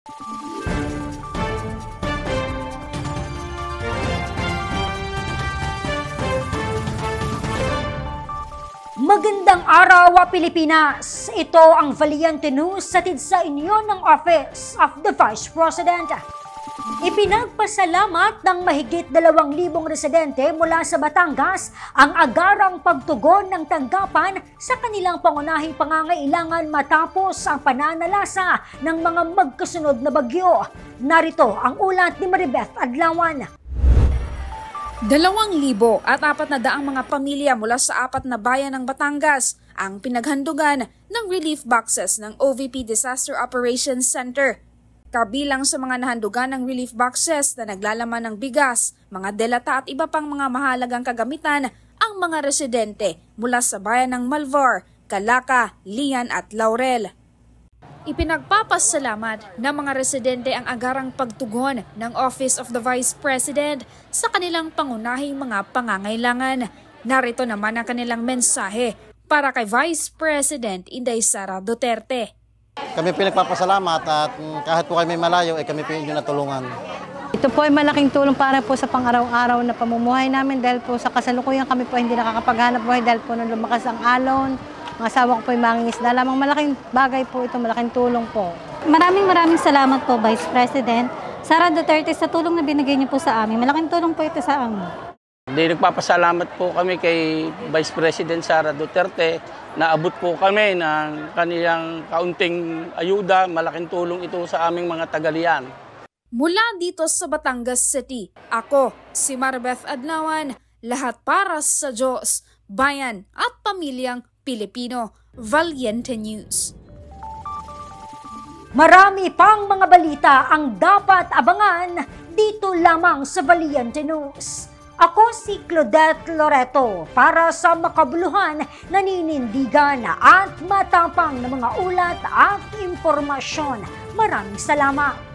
Magandang araw, Pilipinas! Ito ang Valiente News hatid sa inyo ng Office of the Vice President. Ipinagpasalamat ng mahigit 2,000 residente mula sa Batangas ang agarang pagtugon ng tanggapan sa kanilang pangunahing pangangailangan matapos ang pananalasa ng mga magkasunod na bagyo. Narito ang ulat ni Maribeth Adlawan. 2,400 mga pamilya mula sa 4 na bayan ng Batangas ang pinaghandugan ng relief boxes ng OVP Disaster Operations Center. Kabilang sa mga nahandugan ng relief boxes na naglalaman ng bigas, mga delata at iba pang mga mahalagang kagamitan ang mga residente mula sa bayan ng Malvar, Calaca, Lian at Laurel. Ipinagpapasalamat ng mga residente ang agarang pagtugon ng Office of the Vice President sa kanilang pangunahing mga pangangailangan. Narito naman ang kanilang mensahe para kay Vice President Inday Sara Duterte. Kami pinagpapasalamat at kahit po kayo may malayo, kami po yung natulungan. Ito po ay malaking tulong para po sa pang-araw-araw na pamumuhay namin dahil po sa kasalukuyan kami po hindi nakakapaghanap buhay dahil po nung lumakas ang alon. Ang asawa ko po ay mangingisda. Lamang malaking bagay po ito, malaking tulong po. Maraming salamat po, Vice President Sara Duterte, sa tulong na binigay niyo po sa amin. Malaking tulong po ito sa amin. Nagpapasalamat po kami kay Vice President Sara Duterte. Naabot po kami ng kaniyang kaunting ayuda. Malaking tulong ito sa aming mga tagalian. Mula dito sa Batangas City, ako si Maribeth Adlawan, lahat para sa Diyos, bayan at pamilyang Pilipino. Valiente News. Marami pang mga balita ang dapat abangan dito lamang sa Valiente News. Ako si Claudette Loreto para sa makabuluhan, naninindigan at matapang na mga ulat at impormasyon. Maraming salamat.